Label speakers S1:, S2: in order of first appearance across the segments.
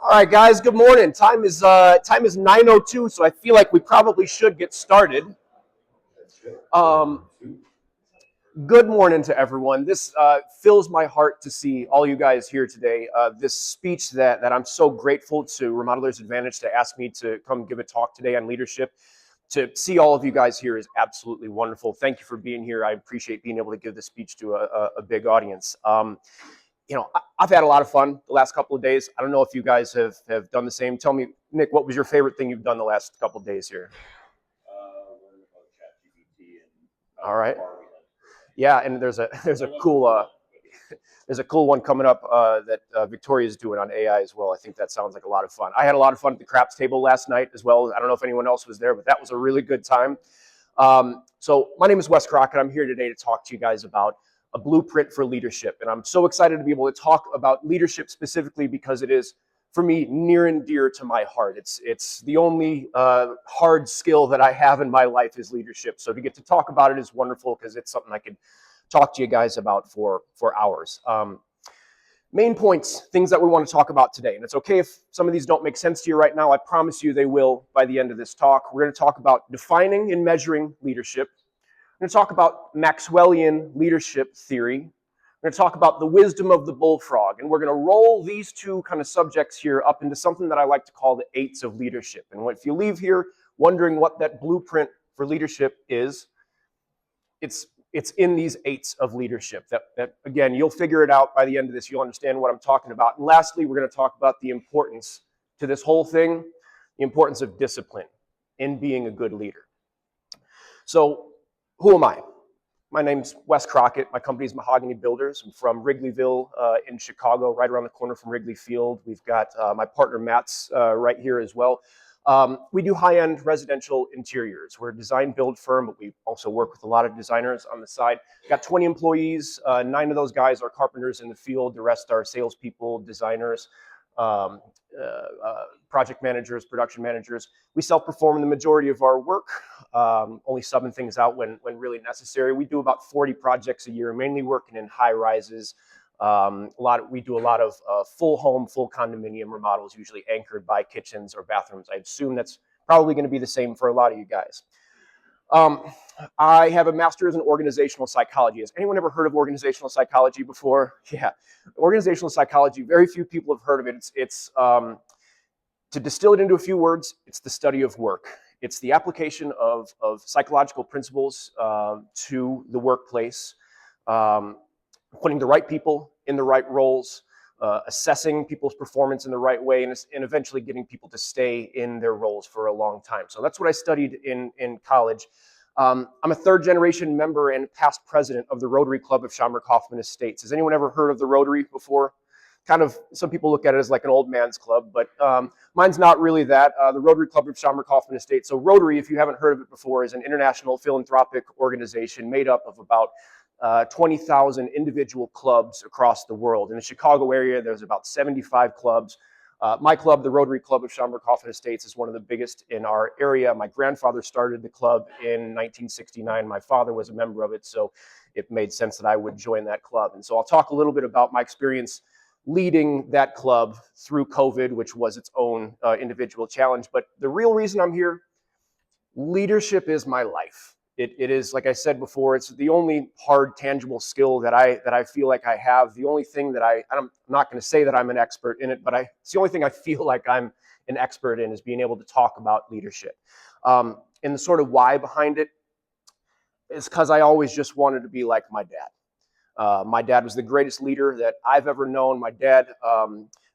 S1: All right, guys. Good morning. Time is 9:02, so I feel like we probably should get started. Um, Good morning to everyone. This fills my heart to see all you guys here today. This speech that I'm so grateful to Remodelers Advantage to ask me to come give a talk today on leadership. To see all of you guys here is absolutely wonderful. Thank you for being here. I appreciate being able to give this speech to a big audience. I've had a lot of fun the last couple of days. I don't know if you guys have done the same. Tell me, Nick, what was your favorite thing you've done the last couple of days here? Learning about ChatGPT and all right. Yeah, and there's a cool one coming up that Victoria's doing on AI as well. I think that sounds like a lot of fun. I had a lot of fun at the craps table last night as well. I don't know if anyone else was there, but that was a really good time. So my name is Wes Crocket. I'm here today to talk to you guys about a blueprint for leadership. And I'm so excited to be able to talk about leadership specifically because it is, for me, near and dear to my heart. It's the only hard skill that I have in my life is leadership. So to get to talk about it is wonderful because it's something I could talk to you guys about for hours. Main points, things that we want to talk about today. And it's okay if some of these don't make sense to you right now. I promise you they will by the end of this talk. We're going to talk about defining and measuring leadership. We're going to talk about Maxwellian leadership theory. We're going to talk about the wisdom of the bullfrog. And we're going to roll these two kind of subjects here up into something that I like to call the eights of leadership. And if you leave here wondering what that blueprint for leadership is, it's in these eights of leadership that again, you'll figure it out by the end of this. You'll understand what I'm talking about. And lastly, we're going to talk about the importance to this whole thing, the importance of discipline in being a good leader. So who am I? My name's Wes Crocket. My company's Mahogany Builders. I'm from Wrigleyville in Chicago, right around the corner from Wrigley Field. We've got my partner Matt's right here as well. We do high-end residential interiors. We're a design-build firm, but we also work with a lot of designers on the side. We've got 20 employees. 9 of those guys are carpenters in the field. The rest are salespeople, designers, project managers, production managers. We self-perform the majority of our work, only subbing things out when really necessary. We do about 40 projects a year, mainly working in high rises. We do a lot of full home, full condominium remodels, usually anchored by kitchens or bathrooms. I assume that's probably going to be the same for a lot of you guys. I have a master's in organizational psychology. Has anyone ever heard of organizational psychology before? Yeah, organizational psychology, very few people have heard of it. It's to distill it into a few words, it's the study of work. It's the application of psychological principles to the workplace, putting the right people in the right roles, assessing people's performance in the right way, and eventually getting people to stay in their roles for a long time. So that's what I studied in college. I'm a third-generation member and past president of the Rotary Club of Schaumburg-Kaufman Estates. Has anyone ever heard of the Rotary before? Kind of, some people look at it as like an old man's club, but mine's not really that. The Rotary Club of Schaumburg-Kaufman Estates. So Rotary, if you haven't heard of it before, is an international philanthropic organization made up of about 20,000 individual clubs across the world. In the Chicago area, there's about 75 clubs. My club, the Rotary Club of Schaumburg-Kaufman Estates, is one of the biggest in our area. My grandfather started the club in 1969. My father was a member of it, so it made sense that I would join that club. And so I'll talk a little bit about my experience leading that club through COVID, which was its own individual challenge. But the real reason I'm here, leadership is my life. It is, like I said before, it's the only hard, tangible skill that I feel like I have. The only thing that I'm not going to say that I'm an expert in it, but it's the only thing I feel like I'm an expert in is being able to talk about leadership. And the sort of why behind it is because I always just wanted to be like my dad. My dad was the greatest leader that I've ever known. My dad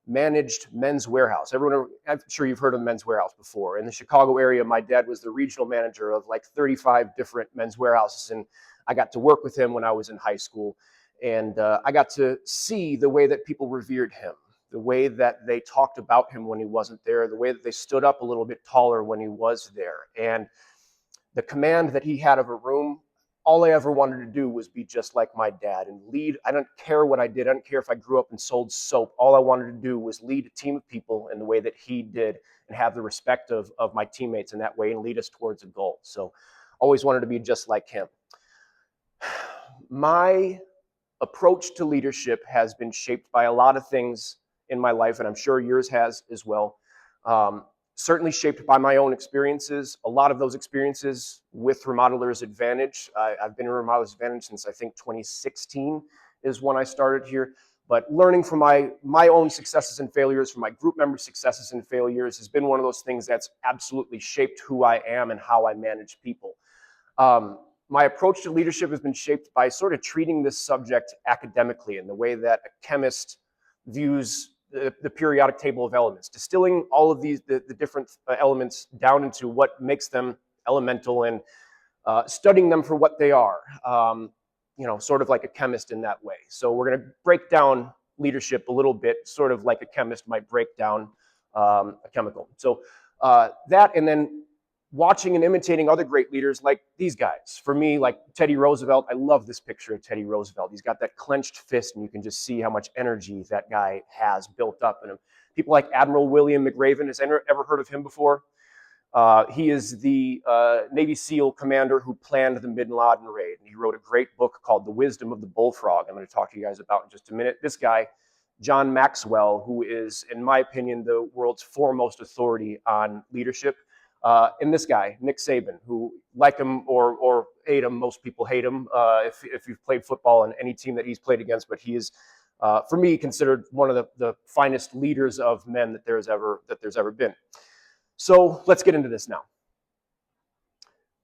S1: managed Men's Warehouse. I'm sure you've heard of Men's Warehouse before. In the Chicago area, my dad was the regional manager of like 35 different Men's Warehouses, and I got to work with him when I was in high school. And I got to see the way that people revered him, the way that they talked about him when he wasn't there, the way that they stood up a little bit taller when he was there. And the command that he had of a room, all I ever wanted to do was be just like my dad and lead. I don't care what I did. I don't care if I grew up and sold soap. All I wanted to do was lead a team of people in the way that he did and have the respect of my teammates in that way and lead us towards a goal. So always wanted to be just like him. My approach to leadership has been shaped by a lot of things in my life, and I'm sure yours has as well. Certainly shaped by my own experiences. A lot of those experiences with Remodelers Advantage. I've been in Remodelers Advantage since I think 2016 is when I started here. But learning from my own successes and failures, from my group members' successes and failures, has been one of those things that's absolutely shaped who I am and how I manage people. My approach to leadership has been shaped by sort of treating this subject academically in the way that a chemist views the periodic table of elements, distilling all of the different elements down into what makes them elemental and studying them for what they are. Sort of like a chemist in that way. So we're going to break down leadership a little bit, sort of like a chemist might break down a chemical. So that, and then watching and imitating other great leaders like these guys. For me, like Teddy Roosevelt, I love this picture of Teddy Roosevelt. He's got that clenched fist, and you can just see how much energy that guy has built up in him. People like Admiral William McRaven, has anyone ever heard of him before? He is the Navy SEAL commander who planned the Bin Laden raid. And he wrote a great book called The Wisdom of the Bullfrog. I'm going to talk to you guys about in just a minute. This guy, John Maxwell, who is, in my opinion, the world's foremost authority on leadership. And this guy, Nick Saban, who, like him or hate him, most people hate him if you've played football on any team that he's played against, but he is, for me, considered one of the finest leaders of men that there's ever been. So let's get into this now.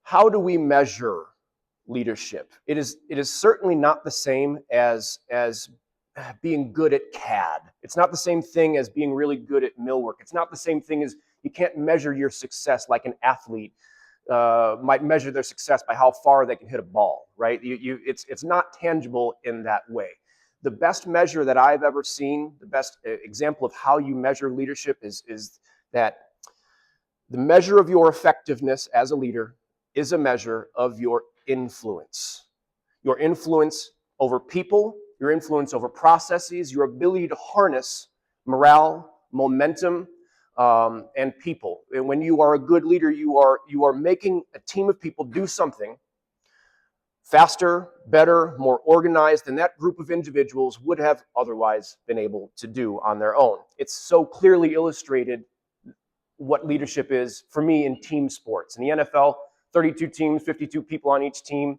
S1: How do we measure leadership? It is certainly not the same as being good at CAD. It's not the same thing as being really good at millwork. It's not the same thing as, you can't measure your success like an athlete might measure their success by how far they can hit a ball, right? It's not tangible in that way. The best measure that I've ever seen, the best example of how you measure leadership is that the measure of your effectiveness as a leader is a measure of your influence. Your influence over people, your influence over processes, your ability to harness morale, momentum, and people. And when you are a good leader, you are making a team of people do something faster, better, more organized than that group of individuals would have otherwise been able to do on their own. It's so clearly illustrated what leadership is for me in team sports. In the NFL, 32 teams, 52 people on each team.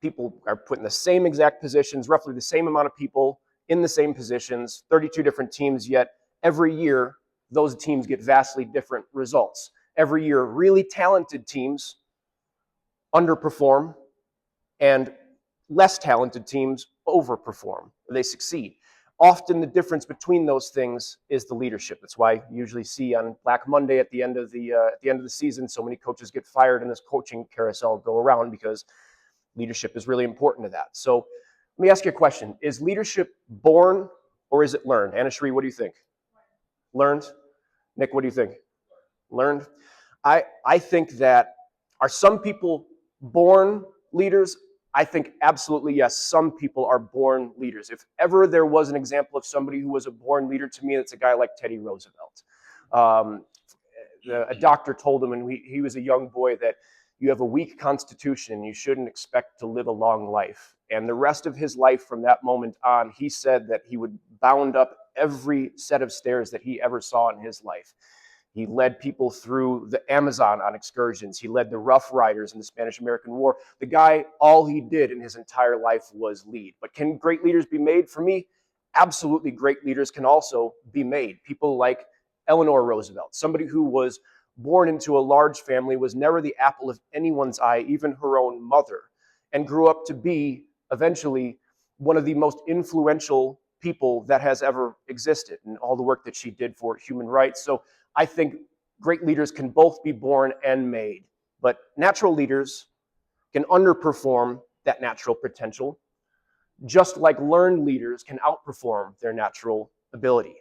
S1: People are put in the same exact positions, roughly the same amount of people in the same positions, 32 different teams, yet every year those teams get vastly different results. Every year, really talented teams underperform and less talented teams overperform. They succeed. Often the difference between those things is the leadership. That's why you usually see on Black Monday at the end of the season, so many coaches get fired and this coaching carousel go around, because leadership is really important to that. So let me ask you a question. Is leadership born or is it learned? Anna Shree, what do you think? Learned? Nick, what do you think? Learned? I think that, are some people born leaders? I think absolutely yes, some people are born leaders. If ever there was an example of somebody who was a born leader, to me, it's a guy like Teddy Roosevelt. A doctor told him when he was a young boy that you have a weak constitution and you shouldn't expect to live a long life. And the rest of his life from that moment on, he said that he would bound up every set of stairs that he ever saw in his life. He led people through the Amazon on excursions. He led the Rough Riders in the Spanish-American War. The guy, all he did in his entire life was lead. But can great leaders be made? For me, absolutely, great leaders can also be made. People like Eleanor Roosevelt, somebody who was born into a large family, was never the apple of anyone's eye, even her own mother, and grew up to be eventually one of the most influential people that has ever existed, and all the work that she did for human rights. So I think great leaders can both be born and made, but natural leaders can underperform that natural potential, just like learned leaders can outperform their natural ability.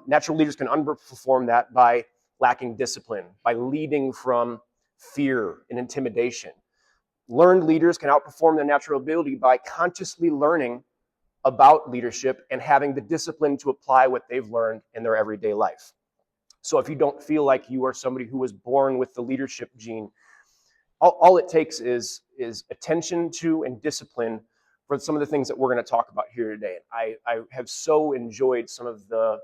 S1: Natural leaders can underperform that by lacking discipline, by leading from fear and intimidation. Learned leaders can outperform their natural ability by consciously learning about leadership and having the discipline to apply what they've learned in their everyday life. So if you don't feel like you are somebody who was born with the leadership gene, all it takes is attention to and discipline for some of the things that we're going to talk about here today. I have so enjoyed some of the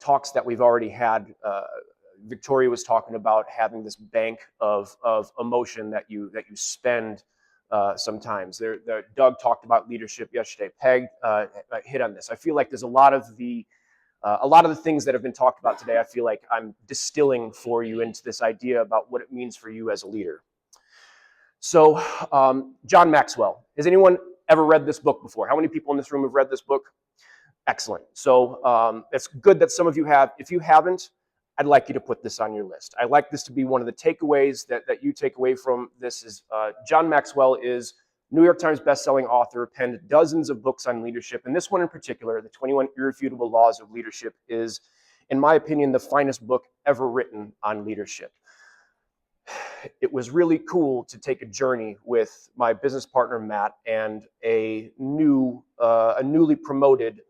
S1: talks that we've already had, Victoria was talking about having this bank of emotion that you spend sometimes. Doug talked about leadership yesterday. Peg hit on this. I feel like there's a lot of the things that have been talked about today. I feel like I'm distilling for you into this idea about what it means for you as a leader. So, John Maxwell. Has anyone ever read this book before? How many people in this room have read this book? Excellent. So it's good that some of you have. If you haven't, I'd like you to put this on your list. I'd like this to be one of the takeaways that you take away from this. Is John Maxwell is New York Times bestselling author, penned dozens of books on leadership, and this one in particular, The 21 Irrefutable Laws of Leadership, is, in my opinion, the finest book ever written on leadership. It was really cool to take a journey with my business partner, Matt, and a newly promoted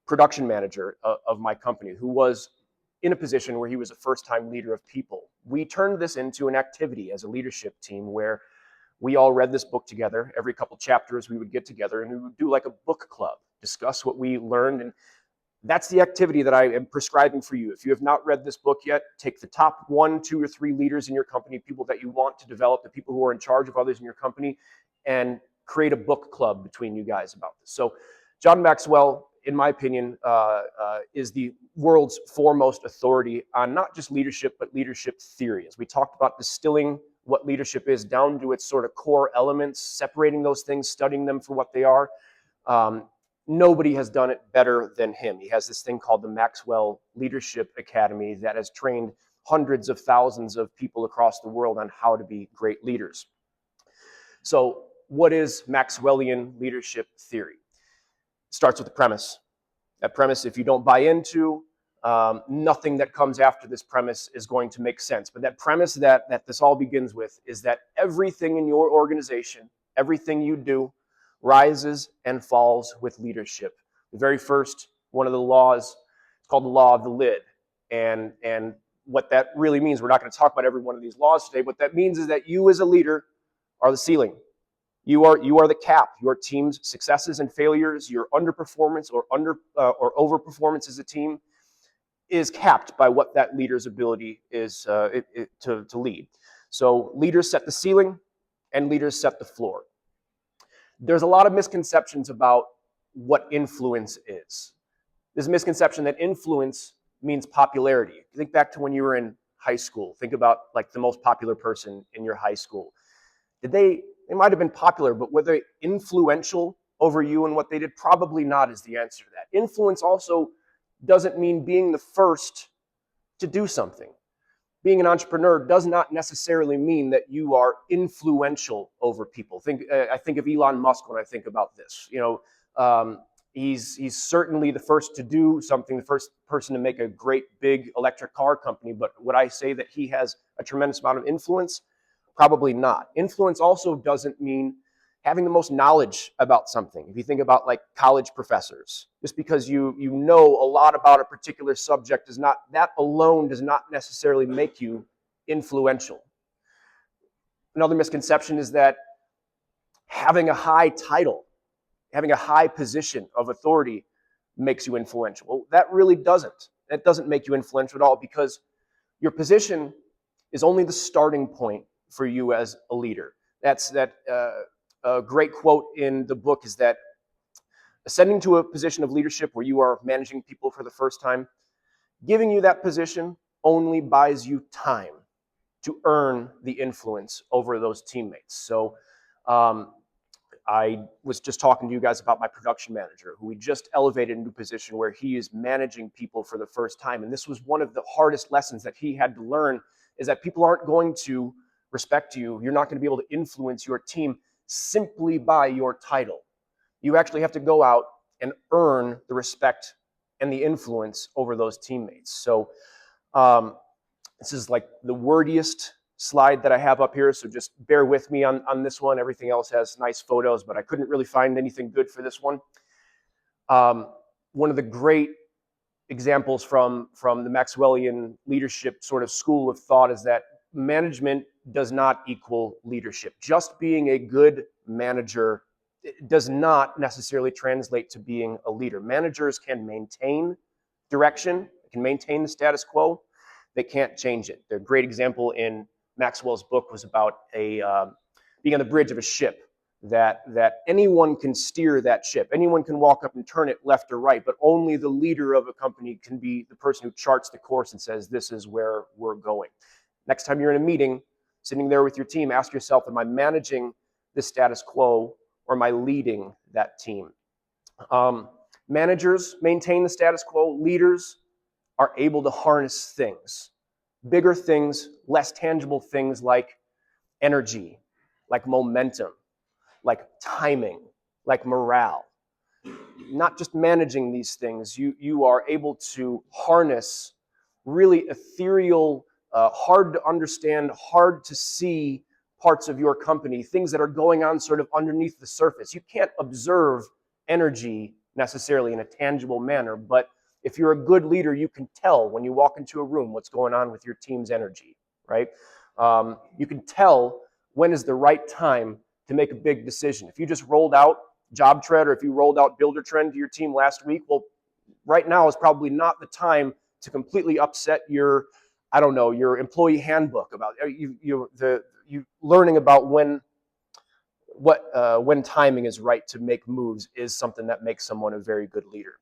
S1: production manager of my company who was in a position where he was a first-time leader of people. We turned this into an activity as a leadership team where we all read this book together. Every couple chapters we would get together and we would do like a book club, discuss what we learned, and that's the activity that I am prescribing for you. If you have not read this book yet, take the top 1, 2, or 3 leaders in your company, people that you want to develop, the people who are in charge of others in your company, and create a book club between you guys about this. So John Maxwell, in my opinion, is the world's foremost authority on not just leadership, but leadership theory. As we talked about distilling what leadership is down to its sort of core elements, separating those things, studying them for what they are. Nobody has done it better than him. He has this thing called the Maxwell Leadership Academy that has trained hundreds of thousands of people across the world on how to be great leaders. So what is Maxwellian leadership theory? It starts with a premise. That premise, if you don't buy into, nothing that comes after this premise is going to make sense. But that premise that this all begins with is that everything in your organization, everything you do, rises and falls with leadership. The very first one of the laws, it's called the law of the lid. And what that really means, we're not going to talk about every one of these laws today. What that means is that you as a leader are the ceiling. You are the cap. Your team's successes and failures, your underperformance or overperformance as a team is capped by what that leader's ability is to lead. So leaders set the ceiling and leaders set the floor. There's a lot of misconceptions about what influence is. There's a misconception that influence means popularity. Think back to when you were in high school. Think about like the most popular person in your high school. They might have been popular, but were they influential over you and what they did? Probably not is the answer to that. Influence also doesn't mean being the first to do something. Being an entrepreneur does not necessarily mean that you are influential over people. I think of Elon Musk when I think about this. He's certainly the first to do something, the first person to make a great big electric car company. But would I say that he has a tremendous amount of influence? Probably not. Influence also doesn't mean having the most knowledge about something. If you think about like college professors, just because you know a lot about a particular subject that alone does not necessarily make you influential. Another misconception is that having a high title, having a high position of authority makes you influential. Well, that really doesn't. That doesn't make you influential at all, because your position is only the starting point for you as a leader. A great quote in the book is that ascending to a position of leadership where you are managing people for the first time, giving you that position only buys you time to earn the influence over those teammates. So I was just talking to you guys about my production manager, who we just elevated into a position where he is managing people for the first time. And this was one of the hardest lessons that he had to learn, is that people aren't going to respect you. You're not going to be able to influence your team simply by your title. You actually have to go out and earn the respect and the influence over those teammates. So this is like the wordiest slide that I have up here, so just bear with me on this one. Everything else has nice photos, but I couldn't really find anything good for this one. One of the great examples from the Maxwellian leadership sort of school of thought is that management does not equal leadership. Just being a good manager does not necessarily translate to being a leader. Managers can maintain direction, they can maintain the status quo, they can't change it. The great example in Maxwell's book was about being on the bridge of a ship, that anyone can steer that ship. Anyone can walk up and turn it left or right, but only the leader of a company can be the person who charts the course and says, this is where we're going. Next time you're in a meeting, sitting there with your team, ask yourself, am I managing the status quo or am I leading that team? Managers maintain the status quo. Leaders are able to harness things, bigger things, less tangible things like energy, like momentum, like timing, like morale. Not just managing these things, you are able to harness really ethereal, hard to understand, hard to see parts of your company, things that are going on sort of underneath the surface. You can't observe energy necessarily in a tangible manner, but if you're a good leader, you can tell when you walk into a room what's going on with your team's energy, right? You can tell when is the right time to make a big decision. If you just rolled out JobTread or if you rolled out Buildertrend to your team last week, well, right now is probably not the time to completely upset your, I don't know, your employee handbook about you learning about when timing is right to make moves is something that makes someone a very good leader.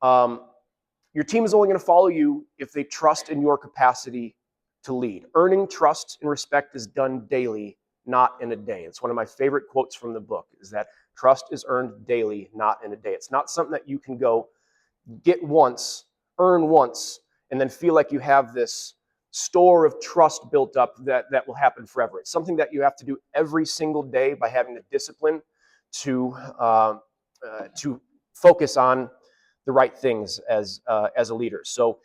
S1: Your team is only going to follow you if they trust in your capacity to lead. Earning trust and respect is done daily, not in a day. It's one of my favorite quotes from the book, is that trust is earned daily, not in a day. It's not something that you can go get once, earn once, and then feel like you have this store of trust built up that will happen forever. It's something that you have to do every single day by having the discipline to focus on the right things as a leader. So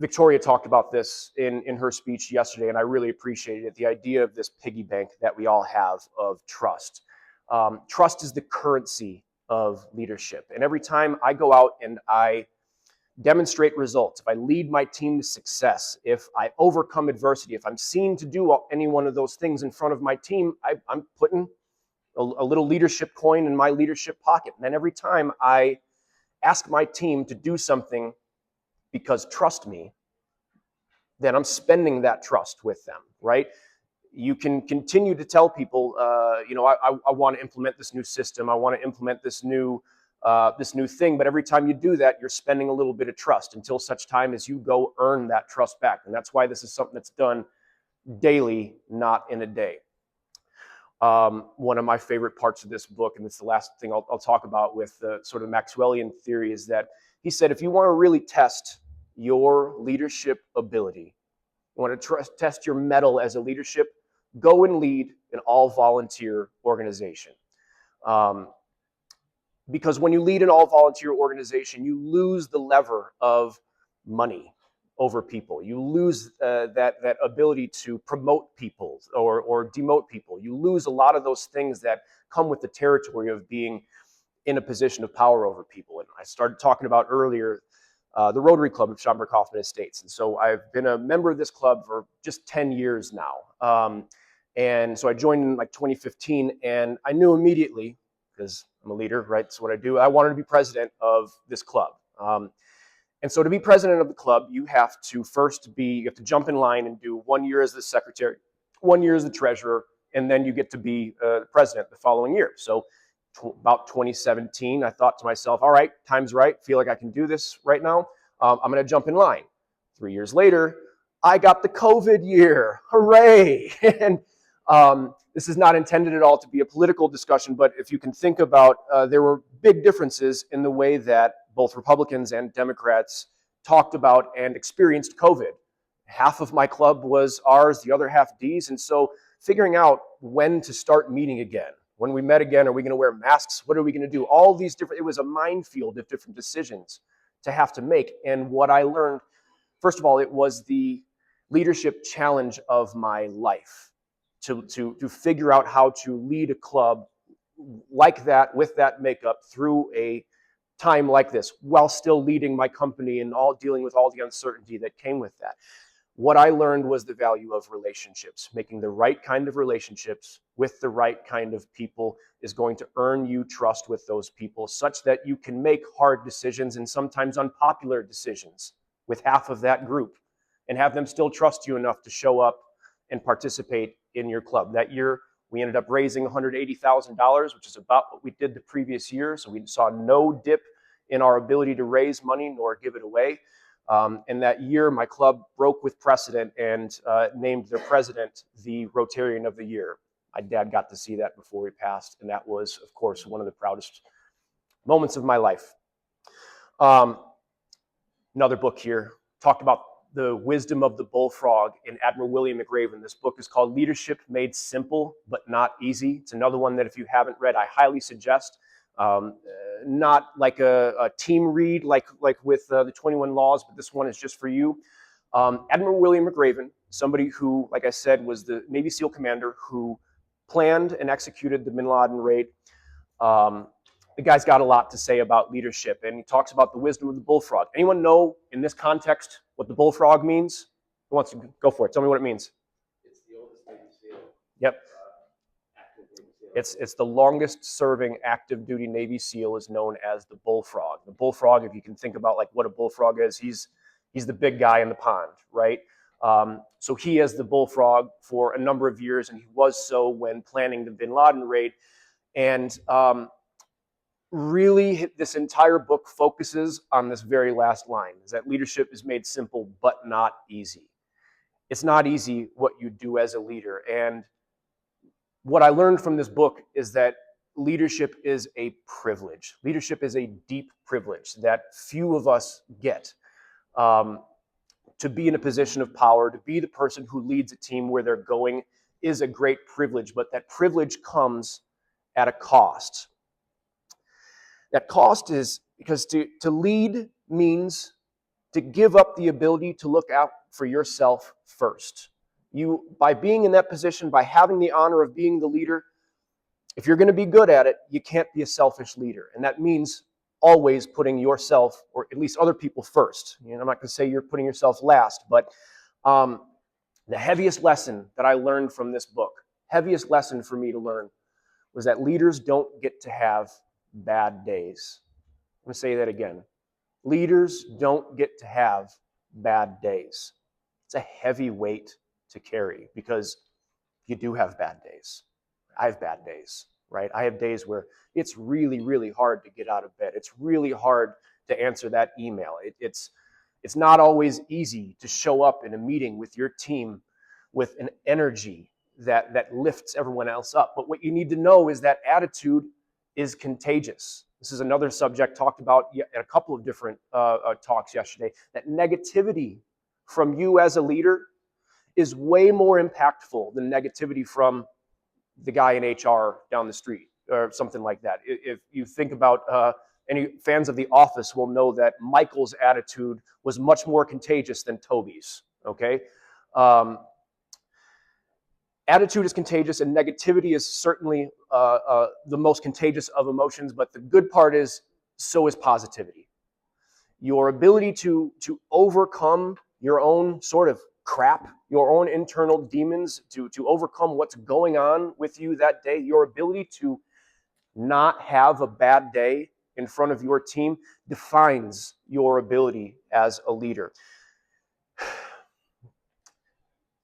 S1: Victoria talked about this in her speech yesterday, and I really appreciated it. The idea of this piggy bank that we all have of trust. Trust is the currency of leadership. And every time I go out and I demonstrate results, if I lead my team to success, if I overcome adversity, if I'm seen to do any one of those things in front of my team, I'm putting a little leadership coin in my leadership pocket. And then every time I ask my team to do something because trust me, then I'm spending that trust with them, right? You can continue to tell people, I want to implement this new system, I want to implement this new thing, but every time you do that, you're spending a little bit of trust until such time as you go earn that trust back. And that's why this is something that's done daily, not in a day. One of my favorite parts of this book, and it's the last thing I'll talk about with the sort of Maxwellian theory, is that he said, if you want to really test your leadership ability, you want to test your mettle as a leadership, go and lead an all-volunteer organization. Because when you lead an all-volunteer organization, you lose the lever of money over people. You lose that ability to promote people or demote people. You lose a lot of those things that come with the territory of being in a position of power over people. And I started talking about earlier the Rotary Club of Schaumburg-Kaufman Estates. And so I've been a member of this club for just 10 years now. And so I joined in like 2015, and I knew immediately, because I'm a leader, right? That's what I do. I wanted to be president of this club. And so to be president of the club, you have to jump in line and do 1 year as the secretary, 1 year as the treasurer, and then you get to be the president the following year. So about 2017, I thought to myself, all right, time's right. Feel like I can do this right now. I'm going to jump in line. 3 years later, I got the COVID year. Hooray! And this is not intended at all to be a political discussion, but if you can think about, there were big differences in the way that both Republicans and Democrats talked about and experienced COVID. Half of my club was R's, the other half D's, and so figuring out when to start meeting again. When we met again, are we going to wear masks? What are we going to do? All these different, it was a minefield of different decisions to have to make. And what I learned, first of all, it was the leadership challenge of my life to figure out how to lead a club like that, with that makeup, through a time like this, while still leading my company and dealing with all the uncertainty that came with that. what I learned was the value of relationships. Making the right kind of relationships with the right kind of people is going to earn you trust with those people such that you can make hard decisions and sometimes unpopular decisions with half of that group and have them still trust you enough to show up and participate in your club. That year, we ended up raising $180,000, which is about what we did the previous year. So we saw no dip in our ability to raise money nor give it away. And that year, my club broke with precedent and named their president the Rotarian of the Year. My dad got to see that before he passed, and that was, of course, one of the proudest moments of my life. Another book here, talked about the wisdom of the bullfrog in Admiral William McRaven. This book is called Leadership Made Simple but Not Easy. It's another one that if you haven't read, I highly suggest. Not like a team read like with the 21 Laws, but this one is just for you. Admiral William McRaven, somebody who, like I said, was the Navy SEAL commander who planned and executed the Bin Laden raid. The guy's got a lot to say about leadership, and he talks about the wisdom of the bullfrog. Anyone know in this context what the bullfrog means? Who wants to go for it? Tell me what it means.
S2: It's the oldest Navy SEAL.
S1: Yep. It's the longest serving active duty Navy SEAL is known as the bullfrog. The bullfrog, if you can think about like what a bullfrog is, he's the big guy in the pond, right? So he is the bullfrog for a number of years, and he was so when planning the Bin Laden raid. And really, this entire book focuses on this very last line, is that leadership is made simple but not easy. It's not easy what you do as a leader. And what I learned from this book is that leadership is a privilege. Leadership is a deep privilege that few of us get. To be in a position of power, to be the person who leads a team where they're going is a great privilege, but that privilege comes at a cost. That cost is because to lead means to give up the ability to look out for yourself first. You, by being in that position, by having the honor of being the leader, if you're going to be good at it, you can't be a selfish leader. And that means always putting yourself, or at least other people, first. You know, I'm not going to say you're putting yourself last, but the heaviest lesson that I learned from this book, heaviest lesson for me to learn, was that leaders don't get to have bad days. I'm going to say that again. Leaders don't get to have bad days. It's a heavy weight to carry because you do have bad days. I have bad days, right? I have days where it's really, really hard to get out of bed. It's really hard to answer that email. It's not always easy to show up in a meeting with your team with an energy that lifts everyone else up. But what you need to know is that attitude is contagious. This is another subject talked about at a couple of different talks yesterday, that negativity from you as a leader is way more impactful than negativity from the guy in HR down the street or something like that. If you think about any fans of The Office will know that Michael's attitude was much more contagious than Toby's, okay? Attitude is contagious, and negativity is certainly the most contagious of emotions, but the good part is, so is positivity. Your ability to overcome your own sort of crap, your own internal demons, to overcome what's going on with you that day, your ability to not have a bad day in front of your team defines your ability as a leader.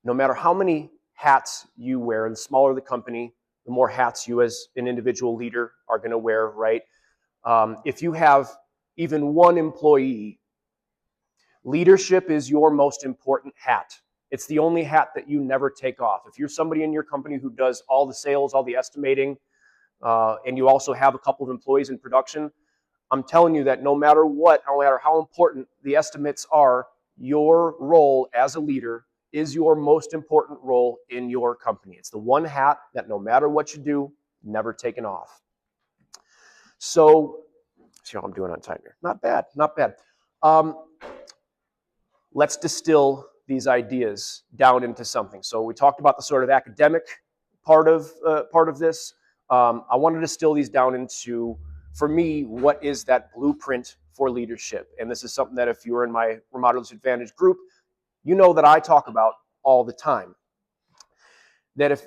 S1: No matter how many hats you wear, and the smaller the company, the more hats you as an individual leader are going to wear, right? If you have even one employee, leadership is your most important hat. It's the only hat that you never take off. If you're somebody in your company who does all the sales, all the estimating, and you also have a couple of employees in production, I'm telling you that no matter what, no matter how important the estimates are, your role as a leader is your most important role in your company. It's the one hat that no matter what you do, never taken off. So, see how I'm doing on time here. Not bad, not bad. Let's distill these ideas down into something. So we talked about the sort of academic part of this. I want to distill these down into, for me, what is that blueprint for leadership? And this is something that if you were in my Remodeling Advantage group, you know that I talk about all the time. That if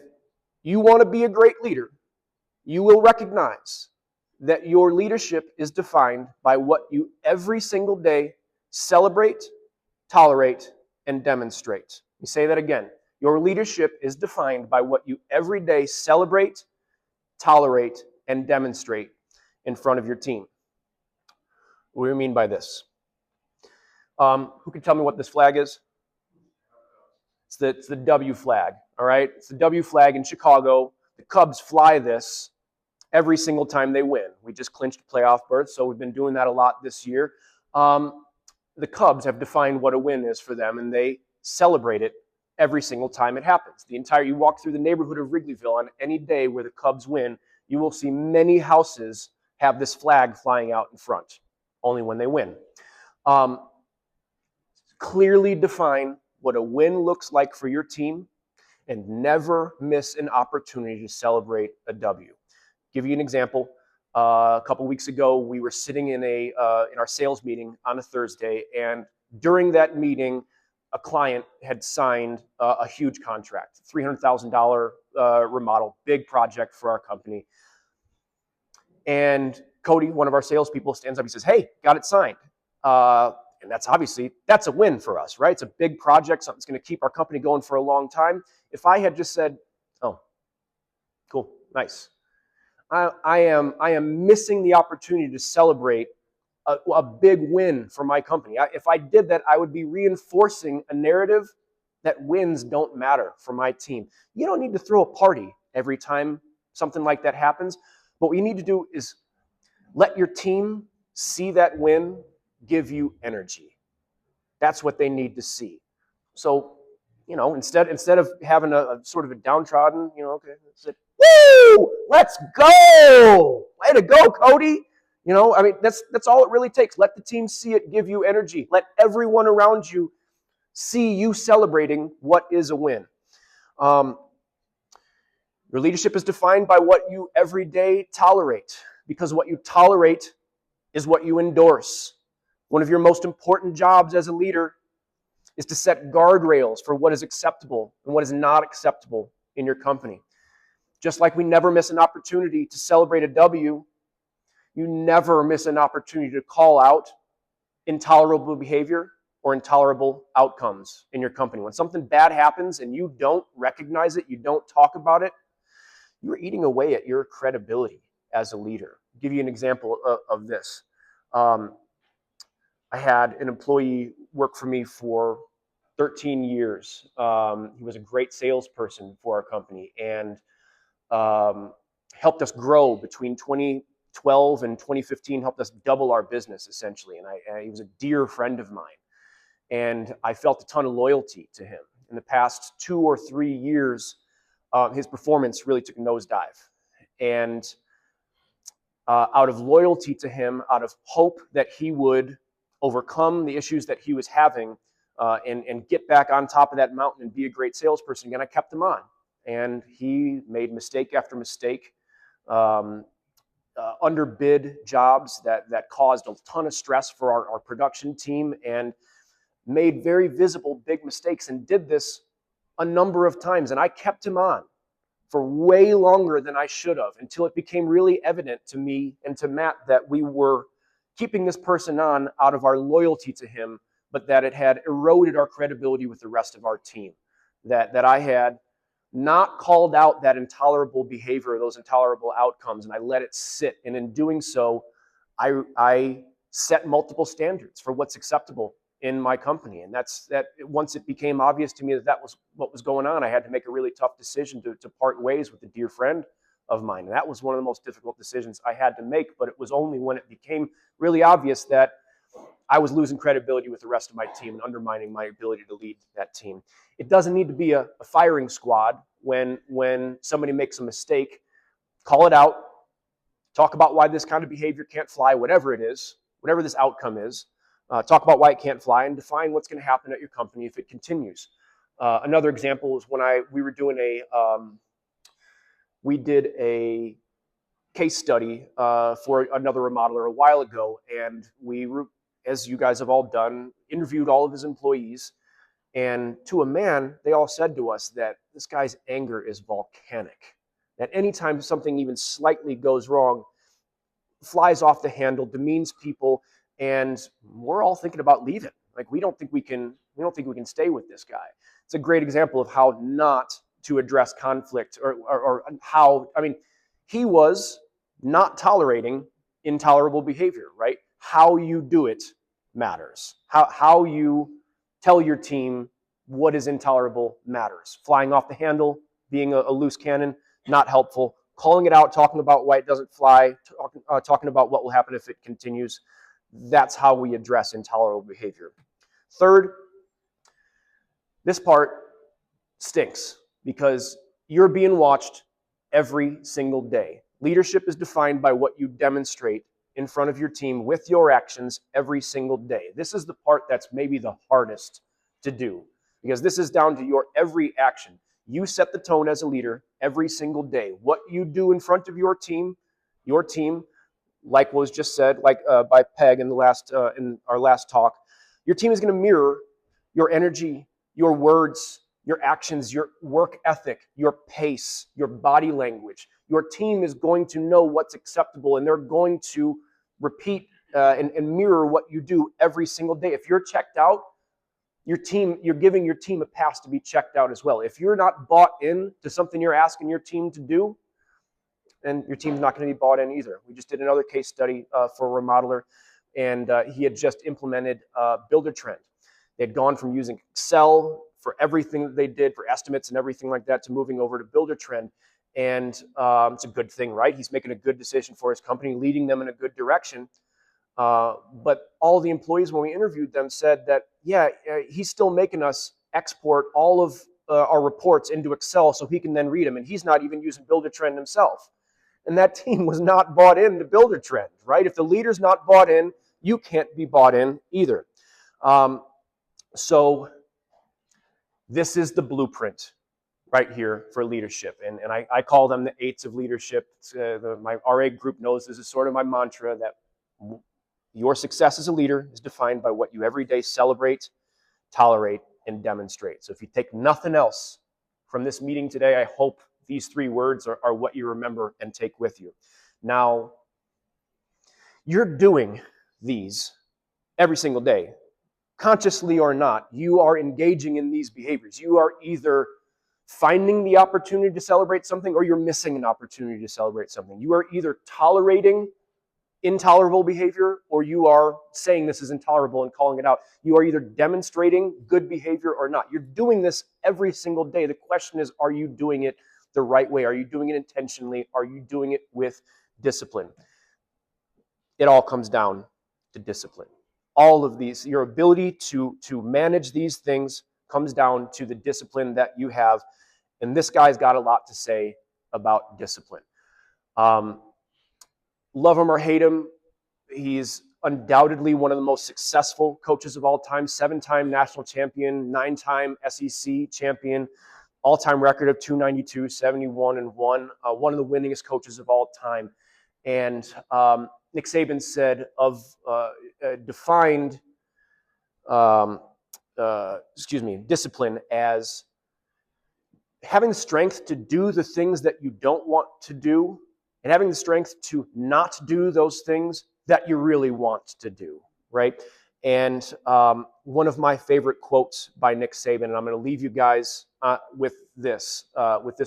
S1: you want to be a great leader, you will recognize that your leadership is defined by what you every single day celebrate, tolerate, and demonstrate. Let me say that again. Your leadership is defined by what you every day celebrate, tolerate, and demonstrate in front of your team. What do you mean by this? Who can tell me what this flag is? It's the W flag, all right? It's the W flag in Chicago. The Cubs fly this every single time they win. We just clinched a playoff berth, so we've been doing that a lot this year. The Cubs have defined what a win is for them, and they celebrate it every single time it happens. You walk through the neighborhood of Wrigleyville on any day where the Cubs win, you will see many houses have this flag flying out in front, only when they win. Clearly define what a win looks like for your team, and never miss an opportunity to celebrate a W. Give you an example. A couple weeks ago, we were sitting in our sales meeting on a Thursday, and during that meeting, a client had signed a huge contract, $300,000 remodel, big project for our company. And Cody, one of our salespeople, stands up. He says, "Hey, got it signed." And that's a win for us, right? It's a big project, something that's going to keep our company going for a long time. If I had just said, "Oh, cool, nice," I am missing the opportunity to celebrate a big win for my company. If I did that, I would be reinforcing a narrative that wins don't matter for my team. You don't need to throw a party every time something like that happens, but what you need to do is let your team see that win give you energy. That's what they need to see. So, instead of having a sort of a downtrodden, okay, that's it. Woo! Let's go! Way to go, Cody! That's all it really takes. Let the team see it give you energy. Let everyone around you see you celebrating what is a win. Your leadership is defined by what you every day tolerate, because what you tolerate is what you endorse. One of your most important jobs as a leader is to set guardrails for what is acceptable and what is not acceptable in your company. Just like we never miss an opportunity to celebrate a W, you never miss an opportunity to call out intolerable behavior or intolerable outcomes in your company. When something bad happens and you don't recognize it, you don't talk about it, you're eating away at your credibility as a leader. I'll give you an example of this. I had an employee work for me for 13 years. He was a great salesperson for our company and helped us grow between 2012 and 2015, helped us double our business essentially. And he was a dear friend of mine. And I felt a ton of loyalty to him. In the past 2 or 3 years, his performance really took a nosedive. And out of loyalty to him, out of hope that he would overcome the issues that he was having and get back on top of that mountain and be a great salesperson again, I kept him on. And he made mistake after mistake, underbid jobs that caused a ton of stress for our production team, and made very visible big mistakes, and did this a number of times. And I kept him on for way longer than I should have, until it became really evident to me and to Matt that we were keeping this person on out of our loyalty to him, but that it had eroded our credibility with the rest of our team. That I had not called out that intolerable behavior, those intolerable outcomes, and I let it sit. And in doing so, I set multiple standards for what's acceptable in my company. And that once it became obvious to me that was what was going on, I had to make a really tough decision to part ways with a dear friend of mine. And that was one of the most difficult decisions I had to make, but it was only when it became really obvious that I was losing credibility with the rest of my team and undermining my ability to lead that team. It doesn't need to be a firing squad when somebody makes a mistake. Call it out. Talk about why this kind of behavior can't fly, whatever it is, whatever this outcome is. Talk about why it can't fly and define what's going to happen at your company if it continues. Another example is when we did a case study for another remodeler a while ago, and we, as you guys have all done, interviewed all of his employees And to a man, they all said to us that this guy's anger is volcanic. That anytime something even slightly goes wrong, flies off the handle, demeans people, and we're all thinking about leaving. Like we don't think we can stay with this guy. It's a great example of how not to address conflict or how, I mean, he was not tolerating intolerable behavior, right? How you do it matters. How you tell your team what is intolerable matters. Flying off the handle, being a loose cannon, not helpful. Calling it out, talking about why it doesn't fly, talking about what will happen if it continues. That's how we address intolerable behavior. Third, this part stinks because you're being watched every single day. Leadership is defined by what you demonstrate in front of your team with your actions every single day. This is the part that's maybe the hardest to do because this is down to your every action. You set the tone as a leader every single day. What you do in front of your team, like was just said, by Peg in our last talk, your team is going to mirror your energy, your words, your actions, your work ethic, your pace, your body language. Your team is going to know what's acceptable, and they're going to repeat and mirror what you do every single day. If you're checked out, you're giving your team a pass to be checked out as well. If you're not bought in to something you're asking your team to do, then your team's not going to be bought in either. We just did another case study for a remodeler, and he had just implemented Builder Trend. They'd gone from using Excel for everything that they did, for estimates and everything like that, to moving over to Builder Trend. And it's a good thing, right? He's making a good decision for his company, leading them in a good direction. But all the employees, when we interviewed them, said that, yeah, he's still making us export all of our reports into Excel so he can then read them. And he's not even using Builder Trend himself. And that team was not bought into Builder Trend, right? If the leader's not bought in, you can't be bought in either. So this is the blueprint right here for leadership. And I call them the eights of leadership. My RA group knows this is sort of my mantra, that your success as a leader is defined by what you every day celebrate, tolerate, and demonstrate. So if you take nothing else from this meeting today, I hope these three words are what you remember and take with you. Now, you're doing these every single day. Consciously or not, you are engaging in these behaviors. You are either finding the opportunity to celebrate something or you're missing an opportunity to celebrate something. You are either tolerating intolerable behavior or you are saying this is intolerable and calling it out. You are either demonstrating good behavior or not. You're doing this every single day. The question is, are you doing it the right way? Are you doing it intentionally? Are you doing it with discipline? It all comes down to discipline. All of these, your ability to manage these things comes down to the discipline that you have. And this guy's got a lot to say about discipline. Love him or hate him, he's undoubtedly one of the most successful coaches of all time, 7-time national champion, 9-time SEC champion, all-time record of 292, 71 and 1, one of the winningest coaches of all time. And Nick Saban said defined discipline as having the strength to do the things that you don't want to do and having the strength to not do those things that you really want to do, right? And one of my favorite quotes by Nick Saban, and I'm going to leave you guys with this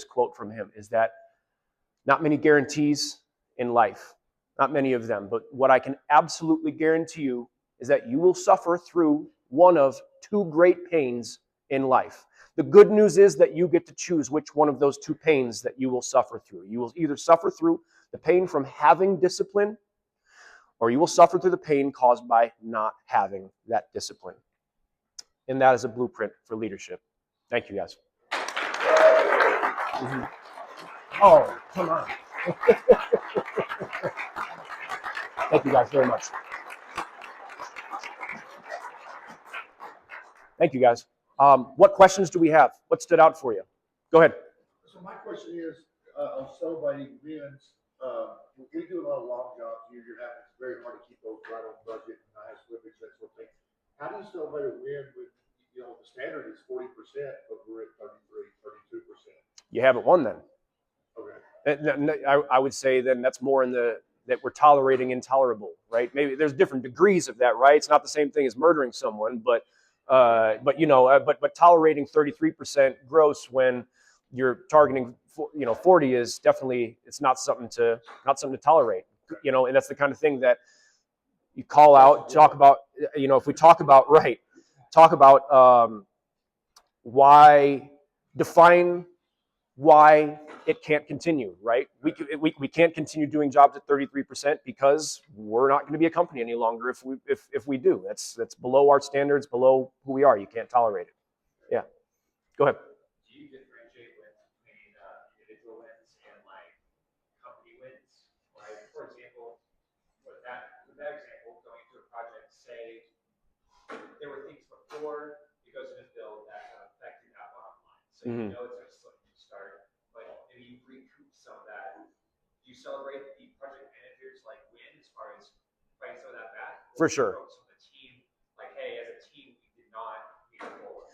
S1: quote from him, is that not many guarantees in life, not many of them, but what I can absolutely guarantee you is that you will suffer through one of two great pains in life. The good news is that you get to choose which one of those two pains that you will suffer through. You will either suffer through the pain from having discipline, or you will suffer through the pain caused by not having that discipline. And that is a blueprint for leadership. Thank you, guys. Mm-hmm. Oh, come on. Thank you guys very much. Thank you, guys. What questions do we have? What stood out for you? Go ahead.
S2: So my question is, on celebrating wins, we do a lot of long jobs year to year. It's very hard to keep those right on budget and nice livings, that sort of thing. How do you celebrate a win with, the standard is 40%, but we're at 32%.
S1: You haven't won then.
S2: Okay.
S1: I would say then that's more in the that we're tolerating intolerable, right? Maybe there's different degrees of that, right? It's not the same thing as murdering someone, but tolerating 33% gross when you're targeting 40 is definitely, it's not something to tolerate, and that's the kind of thing that you call out, talk about, if we talk about why, define why it can't continue, right? We can't continue doing jobs at 33% because we're not going to be a company any longer if we do. That's below our standards, below who we are. You can't tolerate it. Yeah. Go ahead.
S3: Do you differentiate between individual wins and like company wins? Like, for example, with that example, going to a project, say there were things before it goes into build that affected that bottom line. So you know it's going to slip from the start, but maybe you recoup some of that. Do you celebrate the project managers like win as far as fighting some of that back?
S1: For sure.
S3: Some of the team, like, hey, as a team, we did not meet our goal.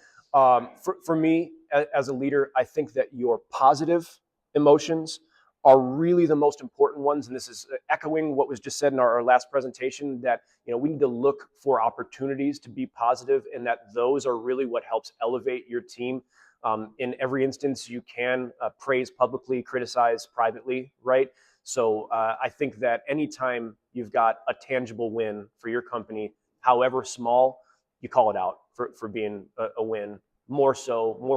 S1: For me, as a leader, I think that your positive emotions are really the most important ones. And this is echoing what was just said in our last presentation, that we need to look for opportunities to be positive, and that those are really what helps elevate your team. In every instance, you can praise publicly, criticize privately, right? So I think that anytime you've got a tangible win for your company, however small, you call it out for being a win, more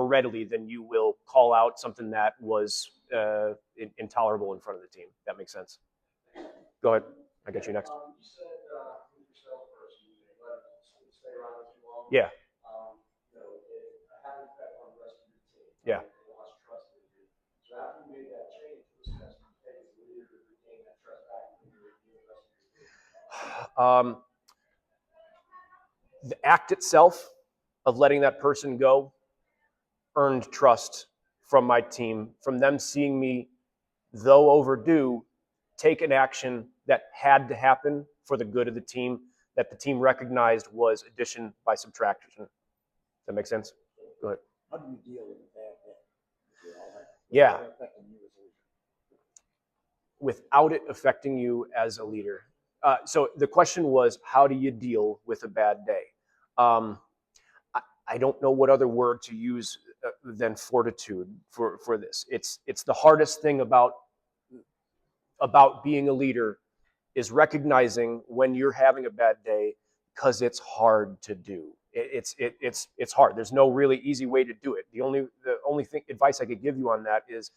S1: readily than you will call out something that was intolerable in front of the team. That makes sense. Go ahead. I got you next.
S4: You said with your salesperson, let them stay around too long.
S1: Yeah.
S4: It had an effect on the rest of your team.
S1: Yeah.
S4: They lost trust in you. So after you made that change, it was best to take as a leader to regain that trust back from you and the rest of your team.
S1: The act itself of letting that person go earned trust from my team, from them seeing me, though overdue, take an action that had to happen for the good of the team, that the team recognized was addition by subtraction. Does that make sense? Go ahead.
S5: How do you deal with a bad day?
S1: Yeah. Without it affecting you as a leader. So the question was, how do you deal with a bad day? I don't know what other word to use than fortitude for this. It's the hardest thing about being a leader, is recognizing when you're having a bad day, because it's hard to do. It's hard. There's no really easy way to do it. The only advice I could give you on that is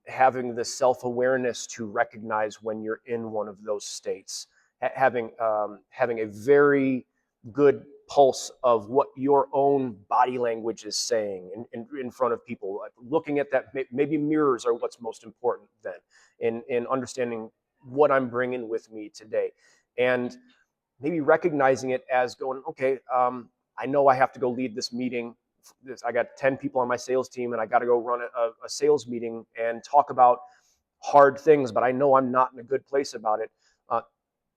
S1: having the self-awareness to recognize when you're in one of those states, having a very good pulse of what your own body language is saying in front of people. Like looking at that, maybe mirrors are what's most important then, in understanding what I'm bringing with me today, and maybe recognizing it as going, okay, I know I have to go lead this meeting. I got 10 people on my sales team, and I got to go run a sales meeting and talk about hard things, but I know I'm not in a good place about it.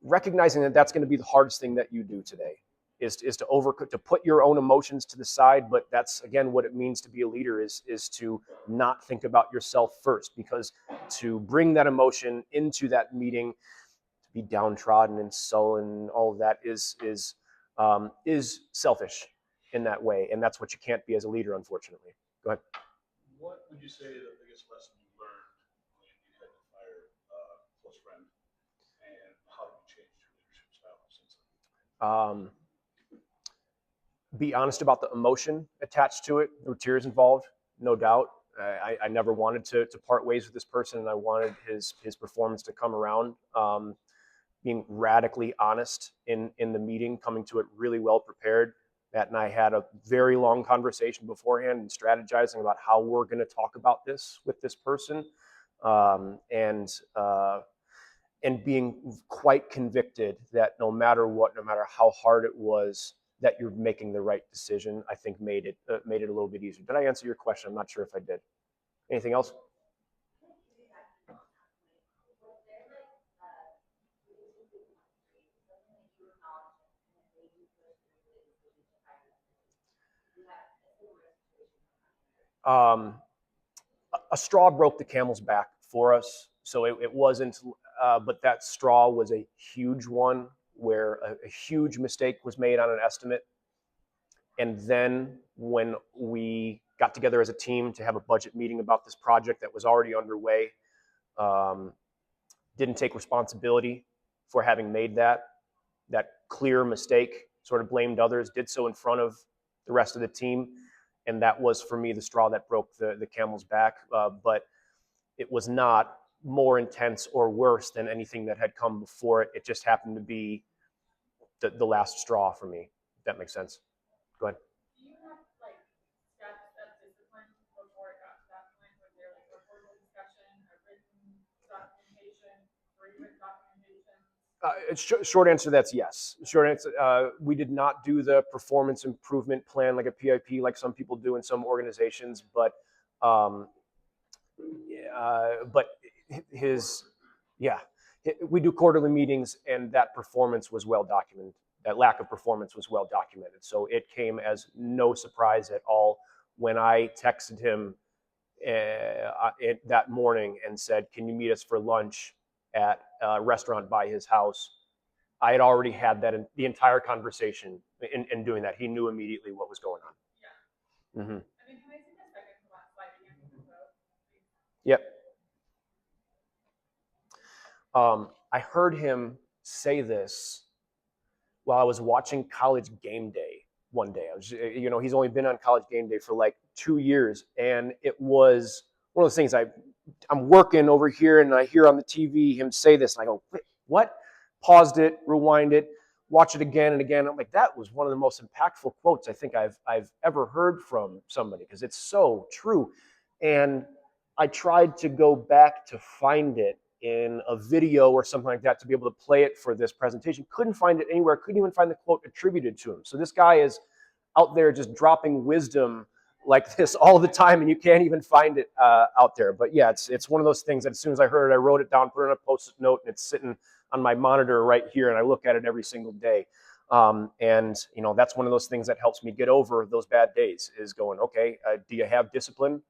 S1: Recognizing that that's going to be the hardest thing that you do today is to put your own emotions to the side. But that's, again, what it means to be a leader is to not think about yourself first, because to bring that emotion into that meeting, to be downtrodden and sullen, all of that is selfish in that way, and that's what you can't be as a leader, unfortunately. Go ahead.
S2: What would you say the biggest lesson you learned when you had to fire a close friend, and how did you change your leadership style since then?
S1: Be honest about the emotion attached to it. There were tears involved, no doubt. I never wanted to part ways with this person, and I wanted his performance to come around. Being radically honest in the meeting, coming to it really well prepared. Matt and I had a very long conversation beforehand and strategizing about how we're going to talk about this with this person, and being quite convicted that no matter what, no matter how hard it was, that you're making the right decision, I think made it a little bit easier. Did I answer your question? I'm not sure if I did. Anything else? A straw broke the camel's back for us. So it wasn't, but that straw was a huge one where a huge mistake was made on an estimate. And then when we got together as a team to have a budget meeting about this project that was already underway, um, didn't take responsibility for having made that clear mistake, sort of blamed others, did so in front of the rest of the team. And that was, for me, the straw that broke the camel's back. But it was not more intense or worse than anything that had come before it. It just happened to be the last straw for me, if that makes sense. Go ahead.
S6: Do you have like steps of discipline before it got to that point? Was there like a verbal discussion, a written documentation, pre-written documentation?
S1: Short answer, that's yes. Short answer, we did not do the performance improvement plan like a PIP, like some people do in some organizations, but we do quarterly meetings, and that performance was well documented. That lack of performance was well documented. So it came as no surprise at all when I texted him that morning and said, "Can you meet us for lunch at a restaurant by his house?" I had already had the entire conversation in doing that. He knew immediately what was going on.
S6: Yeah.
S1: Mm-hmm.
S6: I mean, can I see the second to last slide again for the vote, please?
S1: Yep. I heard him say this while I was watching College Game Day one day. He's only been on College Game Day for like 2 years, and it was one of those things. I'm working over here, and I hear on the TV him say this, and I go, "Wait, what?" Paused it, rewind it, watch it again and again. I'm like, that was one of the most impactful quotes I think I've ever heard from somebody, because it's so true. And I tried to go back to find it in a video or something like that to be able to play it for this presentation. Couldn't find it anywhere. Couldn't even find the quote attributed to him. So this guy is out there just dropping wisdom like this all the time, and you can't even find it out there. But yeah, it's one of those things that as soon as I heard it, I wrote it down, put it on a Post-it note, and it's sitting on my monitor right here, and I look at it every single day. And that's one of those things that helps me get over those bad days, is going, okay, do you have discipline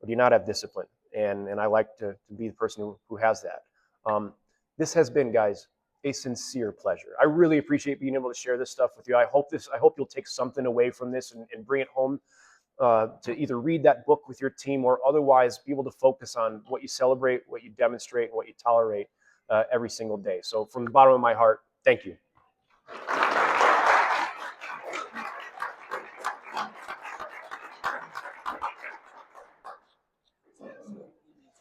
S1: or do you not have discipline? And I like to be the person who has that. This has been, guys, a sincere pleasure. I really appreciate being able to share this stuff with you. I hope you'll take something away from this and bring it home to either read that book with your team or otherwise be able to focus on what you celebrate, what you demonstrate, and what you tolerate every single day. So from the bottom of my heart, thank you.